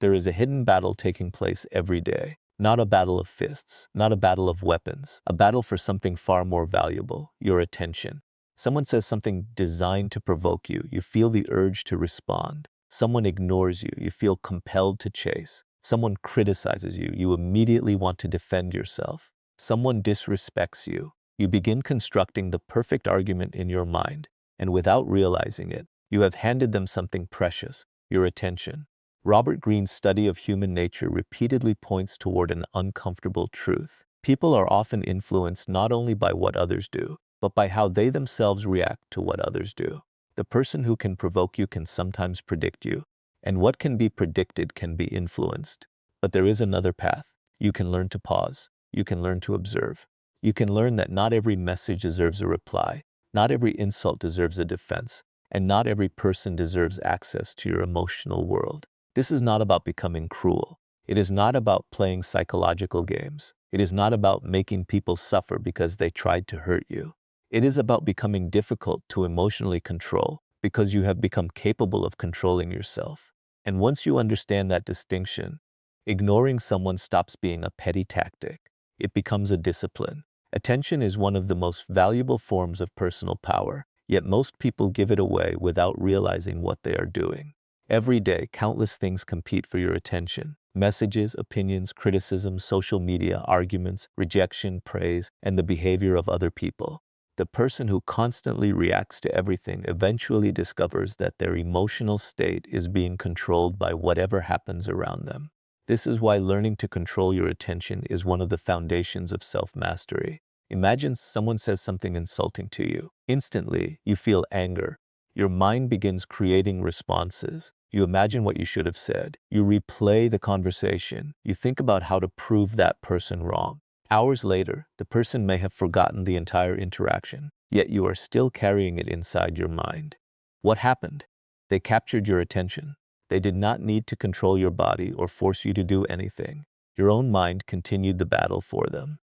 There is a hidden battle taking place every day. Not a battle of fists, not a battle of weapons, a battle for something far more valuable, your attention. Someone says something designed to provoke you, you feel the urge to respond. Someone ignores you, you feel compelled to chase. Someone criticizes you, you immediately want to defend yourself. Someone disrespects you, you begin constructing the perfect argument in your mind, and without realizing it, you have handed them something precious, your attention. Robert Greene's study of human nature repeatedly points toward an uncomfortable truth. People are often influenced not only by what others do, but by how they themselves react to what others do. The person who can provoke you can sometimes predict you, and what can be predicted can be influenced. But there is another path. You can learn to pause. You can learn to observe. You can learn that not every message deserves a reply, not every insult deserves a defense, and not every person deserves access to your emotional world. This is not about becoming cruel. It is not about playing psychological games. It is not about making people suffer because they tried to hurt you. It is about becoming difficult to emotionally control because you have become capable of controlling yourself. And once you understand that distinction, ignoring someone stops being a petty tactic. It becomes a discipline. Attention is one of the most valuable forms of personal power, yet most people give it away without realizing what they are doing. Every day, countless things compete for your attention. Messages, opinions, criticism, social media, arguments, rejection, praise, and the behavior of other people. The person who constantly reacts to everything eventually discovers that their emotional state is being controlled by whatever happens around them. This is why learning to control your attention is one of the foundations of self-mastery. Imagine someone says something insulting to you. Instantly, you feel anger. Your mind begins creating responses. You imagine what you should have said. You replay the conversation. You think about how to prove that person wrong. Hours later, the person may have forgotten the entire interaction, yet you are still carrying it inside your mind. What happened? They captured your attention. They did not need to control your body or force you to do anything. Your own mind continued the battle for them.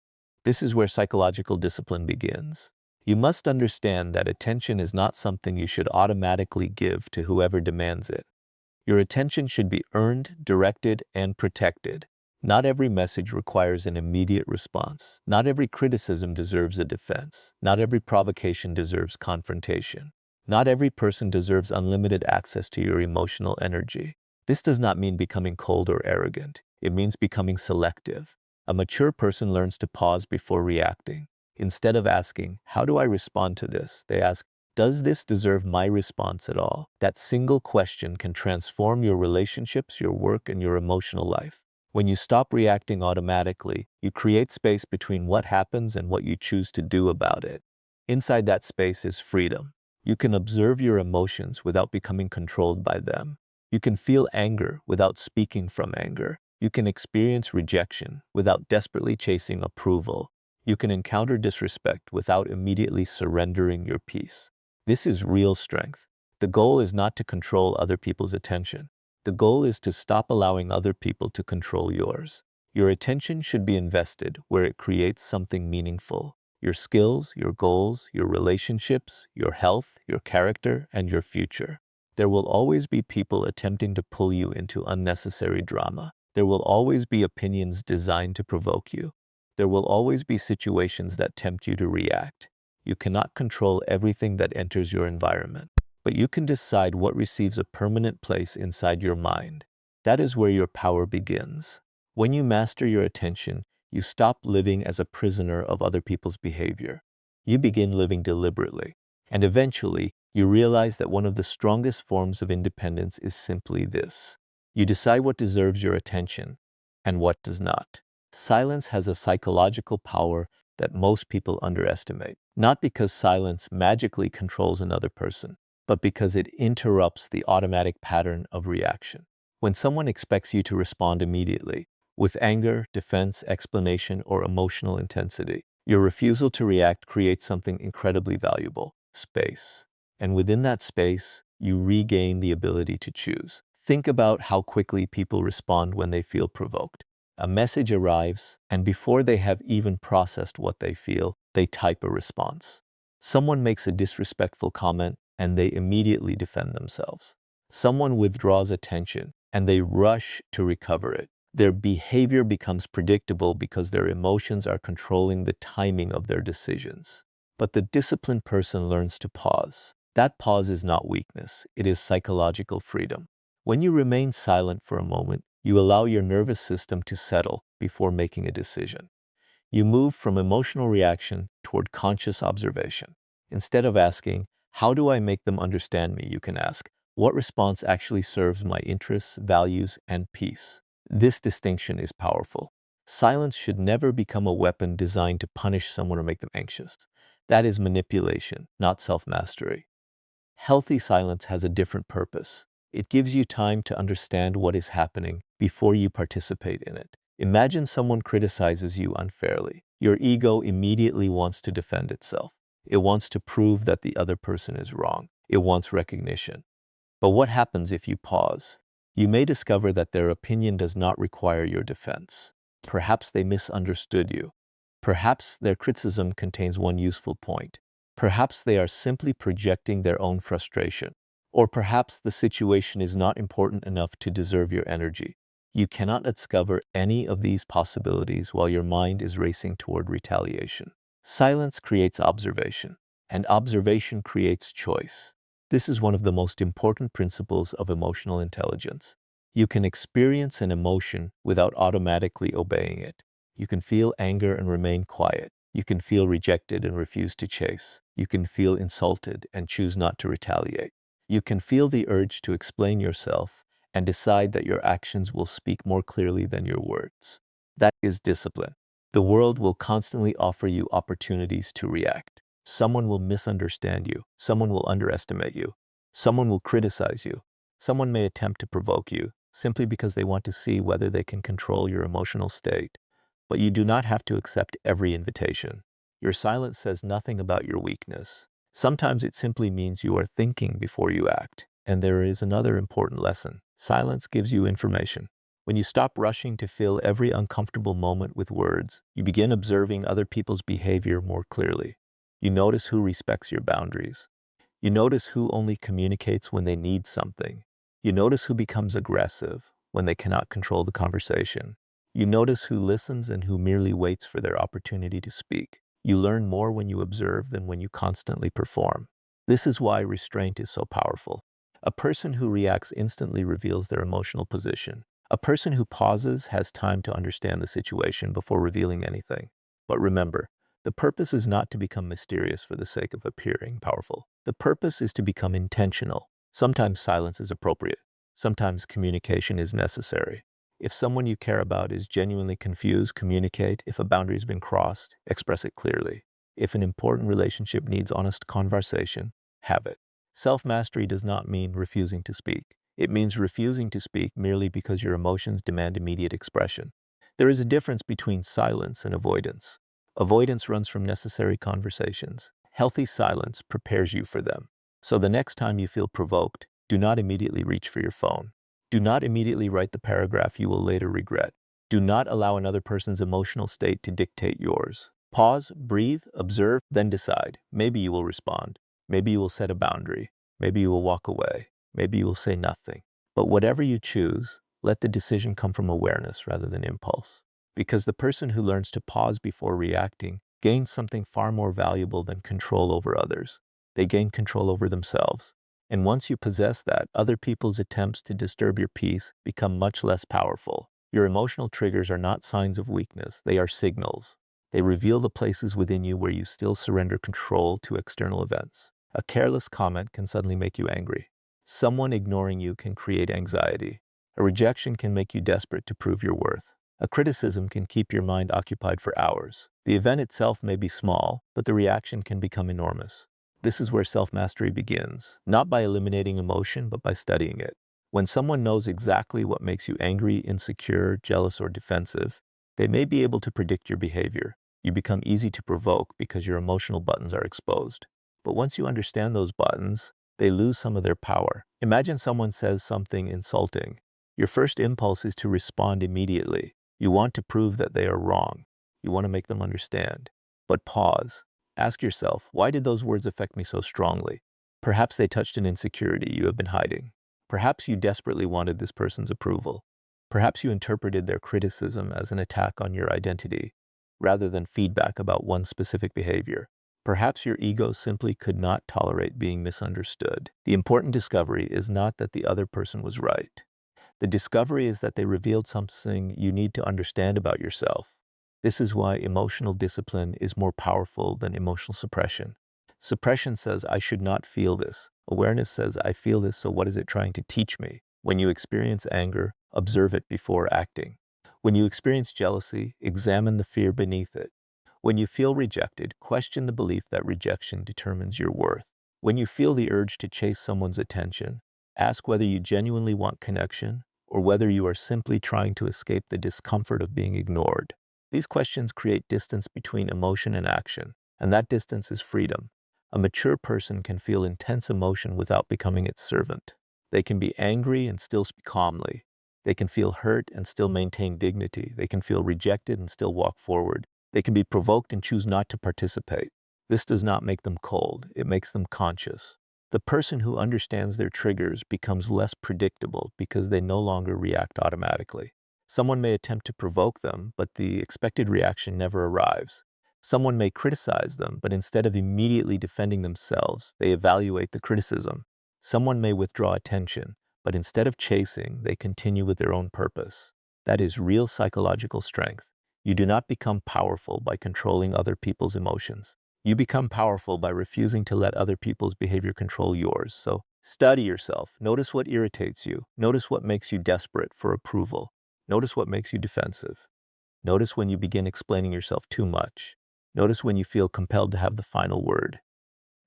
This is where psychological discipline begins. You must understand that attention is not something you should automatically give to whoever demands it. Your attention should be earned, directed, and protected. Not every message requires an immediate response. Not every criticism deserves a defense. Not every provocation deserves confrontation. Not every person deserves unlimited access to your emotional energy. This does not mean becoming cold or arrogant. It means becoming selective. A mature person learns to pause before reacting. Instead of asking, "How do I respond to this?" they ask, "Does this deserve my response at all?" That single question can transform your relationships, your work, and your emotional life. When you stop reacting automatically, you create space between what happens and what you choose to do about it. Inside that space is freedom. You can observe your emotions without becoming controlled by them. You can feel anger without speaking from anger. You can experience rejection without desperately chasing approval. You can encounter disrespect without immediately surrendering your peace. This is real strength. The goal is not to control other people's attention. The goal is to stop allowing other people to control yours. Your attention should be invested where it creates something meaningful. Your skills, your goals, your relationships, your health, your character, and your future. There will always be people attempting to pull you into unnecessary drama. There will always be opinions designed to provoke you. There will always be situations that tempt you to react. You cannot control everything that enters your environment, but you can decide what receives a permanent place inside your mind. That is where your power begins. When you master your attention, you stop living as a prisoner of other people's behavior. You begin living deliberately, and eventually, you realize that one of the strongest forms of independence is simply this. You decide what deserves your attention and what does not. Silence has a psychological power that most people underestimate, not because silence magically controls another person, but because it interrupts the automatic pattern of reaction. When someone expects you to respond immediately, with anger, defense, explanation, or emotional intensity, your refusal to react creates something incredibly valuable: space. And within that space, you regain the ability to choose. Think about how quickly people respond when they feel provoked. A message arrives, and before they have even processed what they feel, they type a response. Someone makes a disrespectful comment, and they immediately defend themselves. Someone withdraws attention, and they rush to recover it. Their behavior becomes predictable because their emotions are controlling the timing of their decisions. But the disciplined person learns to pause. That pause is not weakness, it is psychological freedom. When you remain silent for a moment, you allow your nervous system to settle before making a decision. You move from emotional reaction toward conscious observation. Instead of asking, how do I make them understand me? You can ask, what response actually serves my interests, values, and peace? This distinction is powerful. Silence should never become a weapon designed to punish someone or make them anxious. That is manipulation, not self-mastery. Healthy silence has a different purpose. It gives you time to understand what is happening before you participate in it. Imagine someone criticizes you unfairly. Your ego immediately wants to defend itself. It wants to prove that the other person is wrong. It wants recognition. But what happens if you pause? You may discover that their opinion does not require your defense. Perhaps they misunderstood you. Perhaps their criticism contains one useful point. Perhaps they are simply projecting their own frustration. Or perhaps the situation is not important enough to deserve your energy. You cannot discover any of these possibilities while your mind is racing toward retaliation. Silence creates observation, and observation creates choice. This is one of the most important principles of emotional intelligence. You can experience an emotion without automatically obeying it. You can feel anger and remain quiet. You can feel rejected and refuse to chase. You can feel insulted and choose not to retaliate. You can feel the urge to explain yourself and decide that your actions will speak more clearly than your words. That is discipline. The world will constantly offer you opportunities to react. Someone will misunderstand you. Someone will underestimate you. Someone will criticize you. Someone may attempt to provoke you simply because they want to see whether they can control your emotional state. But you do not have to accept every invitation. Your silence says nothing about your weakness. Sometimes it simply means you are thinking before you act. And there is another important lesson. Silence gives you information. When you stop rushing to fill every uncomfortable moment with words, you begin observing other people's behavior more clearly. You notice who respects your boundaries. You notice who only communicates when they need something. You notice who becomes aggressive when they cannot control the conversation. You notice who listens and who merely waits for their opportunity to speak. You learn more when you observe than when you constantly perform. This is why restraint is so powerful. A person who reacts instantly reveals their emotional position. A person who pauses has time to understand the situation before revealing anything. But remember, the purpose is not to become mysterious for the sake of appearing powerful. The purpose is to become intentional. Sometimes silence is appropriate. Sometimes communication is necessary. If someone you care about is genuinely confused, communicate. If a boundary has been crossed, express it clearly. If an important relationship needs honest conversation, have it. Self-mastery does not mean refusing to speak. It means refusing to speak merely because your emotions demand immediate expression. There is a difference between silence and avoidance. Avoidance runs from necessary conversations. Healthy silence prepares you for them. So the next time you feel provoked, do not immediately reach for your phone. Do not immediately write the paragraph you will later regret. Do not allow another person's emotional state to dictate yours. Pause, breathe, observe, then decide. Maybe you will respond. Maybe you will set a boundary. Maybe you will walk away. Maybe you will say nothing. But whatever you choose, let the decision come from awareness rather than impulse. Because the person who learns to pause before reacting gains something far more valuable than control over others. They gain control over themselves. And once you possess that, other people's attempts to disturb your peace become much less powerful. Your emotional triggers are not signs of weakness, they are signals. They reveal the places within you where you still surrender control to external events. A careless comment can suddenly make you angry. Someone ignoring you can create anxiety. A rejection can make you desperate to prove your worth. A criticism can keep your mind occupied for hours. The event itself may be small, but the reaction can become enormous. This is where self-mastery begins, not by eliminating emotion, but by studying it. When someone knows exactly what makes you angry, insecure, jealous, or defensive, they may be able to predict your behavior. You become easy to provoke because your emotional buttons are exposed. But once you understand those buttons, they lose some of their power. Imagine someone says something insulting. Your first impulse is to respond immediately. You want to prove that they are wrong. You want to make them understand. But pause. Ask yourself, why did those words affect me so strongly? Perhaps they touched an insecurity you have been hiding. Perhaps you desperately wanted this person's approval. Perhaps you interpreted their criticism as an attack on your identity, rather than feedback about one specific behavior. Perhaps your ego simply could not tolerate being misunderstood. The important discovery is not that the other person was right. The discovery is that they revealed something you need to understand about yourself. This is why emotional discipline is more powerful than emotional suppression. Suppression says, I should not feel this. Awareness says, I feel this, so what is it trying to teach me? When you experience anger, observe it before acting. When you experience jealousy, examine the fear beneath it. When you feel rejected, question the belief that rejection determines your worth. When you feel the urge to chase someone's attention, ask whether you genuinely want connection or whether you are simply trying to escape the discomfort of being ignored. These questions create distance between emotion and action, and that distance is freedom. A mature person can feel intense emotion without becoming its servant. They can be angry and still speak calmly. They can feel hurt and still maintain dignity. They can feel rejected and still walk forward. They can be provoked and choose not to participate. This does not make them cold. It makes them conscious. The person who understands their triggers becomes less predictable because they no longer react automatically. Someone may attempt to provoke them, but the expected reaction never arrives. Someone may criticize them, but instead of immediately defending themselves, they evaluate the criticism. Someone may withdraw attention, but instead of chasing, they continue with their own purpose. That is real psychological strength. You do not become powerful by controlling other people's emotions. You become powerful by refusing to let other people's behavior control yours. So study yourself. Notice what irritates you. Notice what makes you desperate for approval. Notice what makes you defensive. Notice when you begin explaining yourself too much. Notice when you feel compelled to have the final word.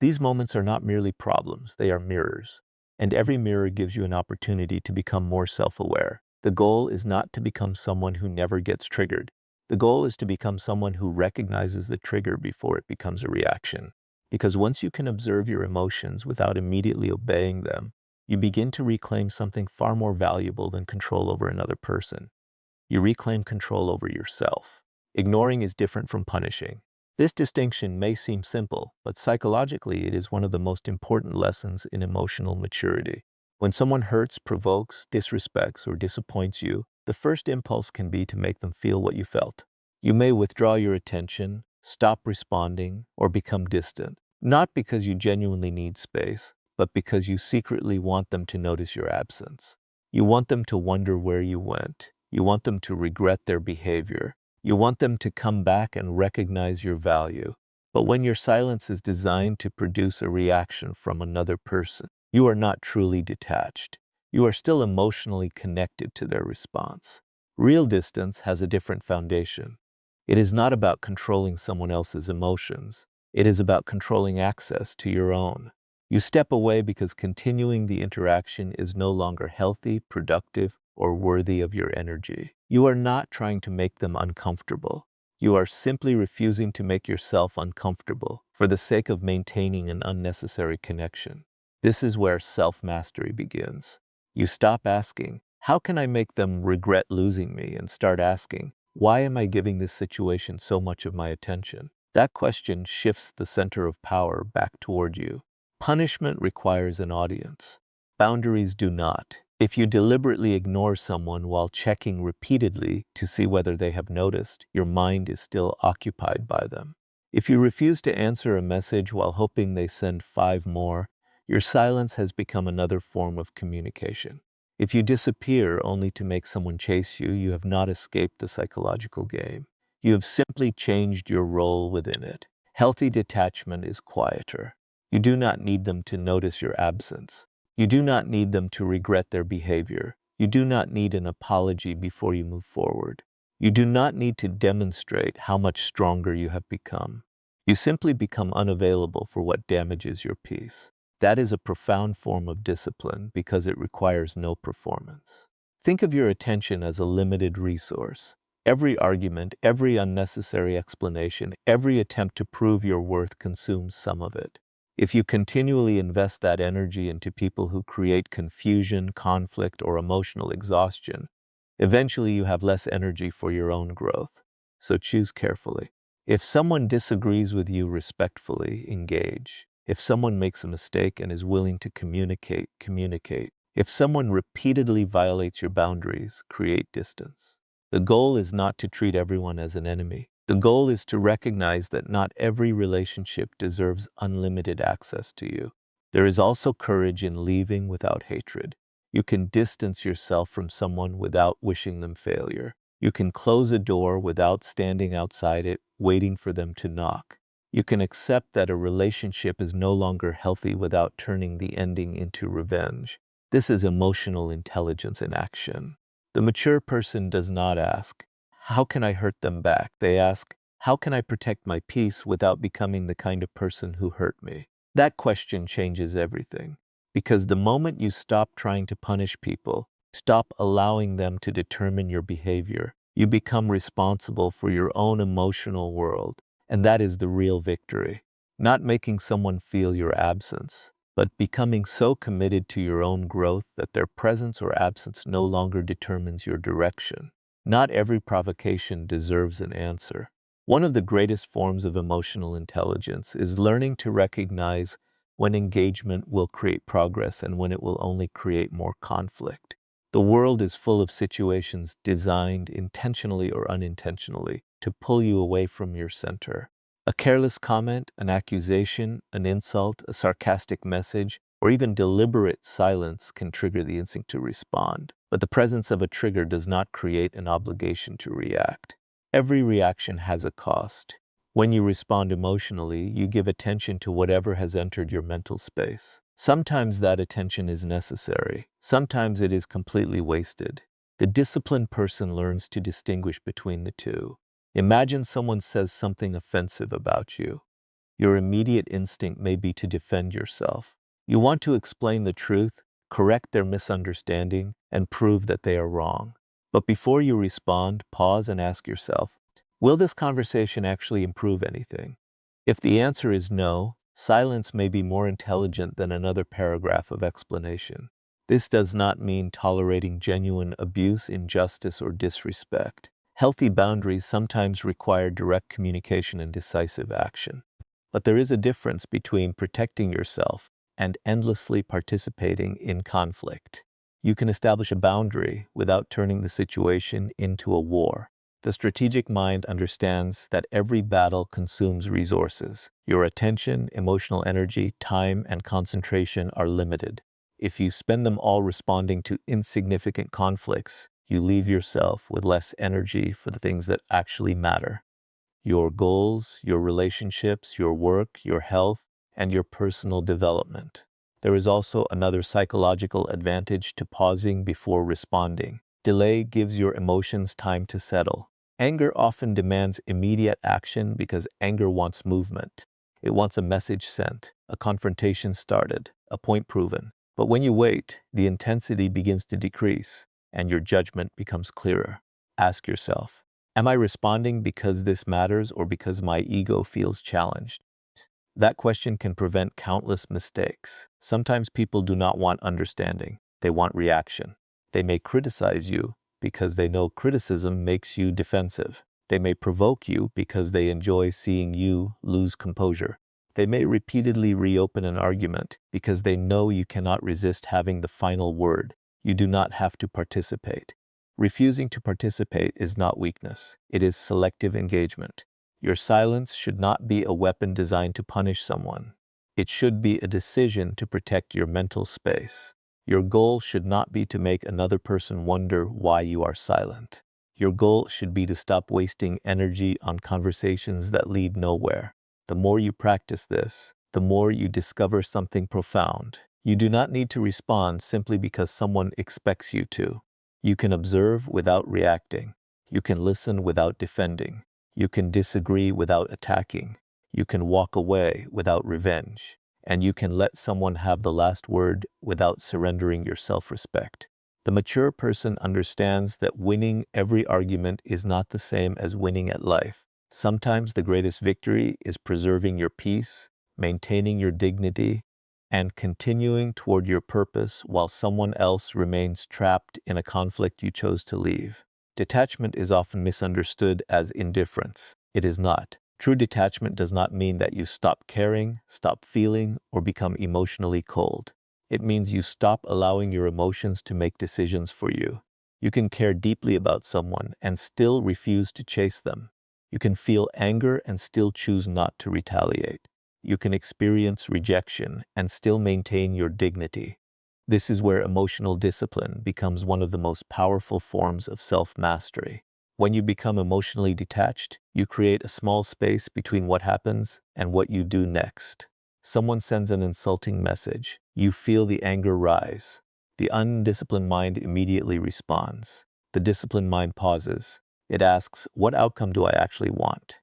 These moments are not merely problems, they are mirrors. And every mirror gives you an opportunity to become more self-aware. The goal is not to become someone who never gets triggered. The goal is to become someone who recognizes the trigger before it becomes a reaction. Because once you can observe your emotions without immediately obeying them, you begin to reclaim something far more valuable than control over another person. You reclaim control over yourself. Ignoring is different from punishing. This distinction may seem simple, but psychologically it is one of the most important lessons in emotional maturity. When someone hurts, provokes, disrespects, or disappoints you, the first impulse can be to make them feel what you felt. You may withdraw your attention, stop responding, or become distant, not because you genuinely need space, but because you secretly want them to notice your absence. You want them to wonder where you went. You want them to regret their behavior. You want them to come back and recognize your value. But when your silence is designed to produce a reaction from another person, you are not truly detached. You are still emotionally connected to their response. Real distance has a different foundation. It is not about controlling someone else's emotions. It is about controlling access to your own. You step away because continuing the interaction is no longer healthy, productive, or worthy of your energy. You are not trying to make them uncomfortable. You are simply refusing to make yourself uncomfortable for the sake of maintaining an unnecessary connection. This is where self-mastery begins. You stop asking, how can I make them regret losing me, and start asking, why am I giving this situation so much of my attention? That question shifts the center of power back toward you. Punishment requires an audience. Boundaries do not. If you deliberately ignore someone while checking repeatedly to see whether they have noticed, your mind is still occupied by them. If you refuse to answer a message while hoping they send 5 more, your silence has become another form of communication. If you disappear only to make someone chase you, you have not escaped the psychological game. You have simply changed your role within it. Healthy detachment is quieter. You do not need them to notice your absence. You do not need them to regret their behavior. You do not need an apology before you move forward. You do not need to demonstrate how much stronger you have become. You simply become unavailable for what damages your peace. That is a profound form of discipline because it requires no performance. Think of your attention as a limited resource. Every argument, every unnecessary explanation, every attempt to prove your worth consumes some of it. If you continually invest that energy into people who create confusion, conflict, or emotional exhaustion, eventually you have less energy for your own growth. So choose carefully. If someone disagrees with you respectfully, engage. If someone makes a mistake and is willing to communicate, communicate. If someone repeatedly violates your boundaries, create distance. The goal is not to treat everyone as an enemy. The goal is to recognize that not every relationship deserves unlimited access to you. There is also courage in leaving without hatred. You can distance yourself from someone without wishing them failure. You can close a door without standing outside it, waiting for them to knock. You can accept that a relationship is no longer healthy without turning the ending into revenge. This is emotional intelligence in action. The mature person does not ask, "How can I hurt them back?" They ask, "How can I protect my peace without becoming the kind of person who hurt me?" That question changes everything. Because the moment you stop trying to punish people, stop allowing them to determine your behavior, you become responsible for your own emotional world. And that is the real victory. Not making someone feel your absence, but becoming so committed to your own growth that their presence or absence no longer determines your direction. Not every provocation deserves an answer. One of the greatest forms of emotional intelligence is learning to recognize when engagement will create progress and when it will only create more conflict. The world is full of situations designed, intentionally or unintentionally, to pull you away from your center. A careless comment, an accusation, an insult, a sarcastic message, or even deliberate silence can trigger the instinct to respond. But the presence of a trigger does not create an obligation to react. Every reaction has a cost. When you respond emotionally, you give attention to whatever has entered your mental space. Sometimes that attention is necessary. Sometimes it is completely wasted. The disciplined person learns to distinguish between the two. Imagine someone says something offensive about you. Your immediate instinct may be to defend yourself. You want to explain the truth, correct their misunderstanding, and prove that they are wrong. But before you respond, pause and ask yourself, will this conversation actually improve anything? If the answer is no, silence may be more intelligent than another paragraph of explanation. This does not mean tolerating genuine abuse, injustice, or disrespect. Healthy boundaries sometimes require direct communication and decisive action. But there is a difference between protecting yourself and endlessly participating in conflict. You can establish a boundary without turning the situation into a war. The strategic mind understands that every battle consumes resources. Your attention, emotional energy, time, and concentration are limited. If you spend them all responding to insignificant conflicts, you leave yourself with less energy for the things that actually matter. Your goals, your relationships, your work, your health, and your personal development. There is also another psychological advantage to pausing before responding. Delay gives your emotions time to settle. Anger often demands immediate action because anger wants movement. It wants a message sent, a confrontation started, a point proven. But when you wait, the intensity begins to decrease, and your judgment becomes clearer. Ask yourself, am I responding because this matters or because my ego feels challenged? That question can prevent countless mistakes. Sometimes people do not want understanding. They want reaction. They may criticize you because they know criticism makes you defensive. They may provoke you because they enjoy seeing you lose composure. They may repeatedly reopen an argument because they know you cannot resist having the final word. You do not have to participate. Refusing to participate is not weakness. It is selective engagement. Your silence should not be a weapon designed to punish someone. It should be a decision to protect your mental space. Your goal should not be to make another person wonder why you are silent. Your goal should be to stop wasting energy on conversations that lead nowhere. The more you practice this, the more you discover something profound. You do not need to respond simply because someone expects you to. You can observe without reacting. You can listen without defending. You can disagree without attacking. You can walk away without revenge. And you can let someone have the last word without surrendering your self-respect. The mature person understands that winning every argument is not the same as winning at life. Sometimes the greatest victory is preserving your peace, maintaining your dignity, and continuing toward your purpose while someone else remains trapped in a conflict you chose to leave. Detachment is often misunderstood as indifference. It is not. True detachment does not mean that you stop caring, stop feeling, or become emotionally cold. It means you stop allowing your emotions to make decisions for you. You can care deeply about someone and still refuse to chase them. You can feel anger and still choose not to retaliate. You can experience rejection and still maintain your dignity. This is where emotional discipline becomes one of the most powerful forms of self-mastery. When you become emotionally detached, you create a small space between what happens and what you do next. Someone sends an insulting message. You feel the anger rise. The undisciplined mind immediately responds. The disciplined mind pauses. It asks, what outcome do I actually want?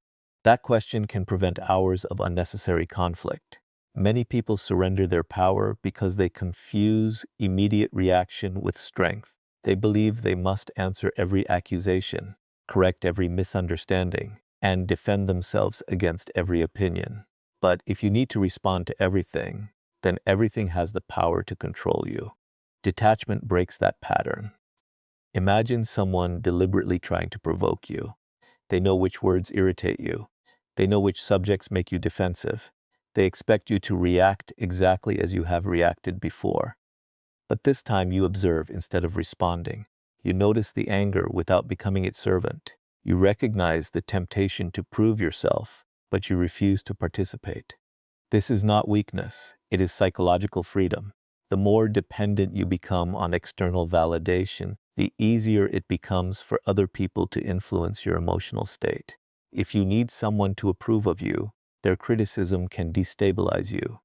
That question can prevent hours of unnecessary conflict. Many people surrender their power because they confuse immediate reaction with strength. They believe they must answer every accusation, correct every misunderstanding, and defend themselves against every opinion. But if you need to respond to everything, then everything has the power to control you. Detachment breaks that pattern. Imagine someone deliberately trying to provoke you. They know which words irritate you. They know which subjects make you defensive. They expect you to react exactly as you have reacted before. But this time you observe instead of responding. You notice the anger without becoming its servant. You recognize the temptation to prove yourself, but you refuse to participate. This is not weakness, it is psychological freedom. The more dependent you become on external validation, the easier it becomes for other people to influence your emotional state. If you need someone to approve of you, their criticism can destabilize you.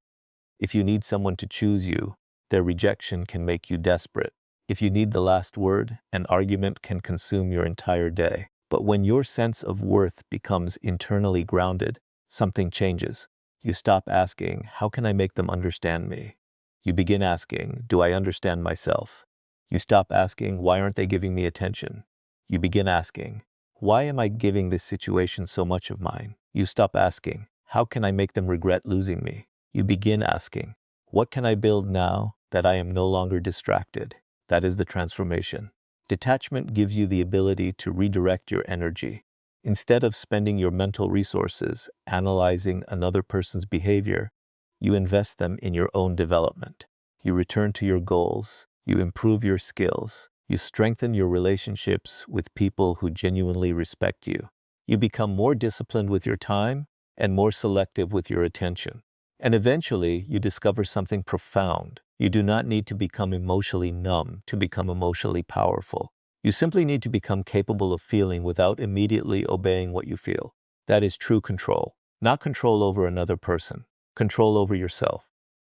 If you need someone to choose you, their rejection can make you desperate. If you need the last word, an argument can consume your entire day. But when your sense of worth becomes internally grounded, something changes. You stop asking, how can I make them understand me? You begin asking, do I understand myself? You stop asking, why aren't they giving me attention? You begin asking, why am I giving this situation so much of mine? You stop asking, how can I make them regret losing me? You begin asking, what can I build now that I am no longer distracted? That is the transformation. Detachment gives you the ability to redirect your energy. Instead of spending your mental resources analyzing another person's behavior, you invest them in your own development. You return to your goals. You improve your skills. You strengthen your relationships with people who genuinely respect you. You become more disciplined with your time and more selective with your attention. And eventually, you discover something profound. You do not need to become emotionally numb to become emotionally powerful. You simply need to become capable of feeling without immediately obeying what you feel. That is true control. Not control over another person. Control over yourself.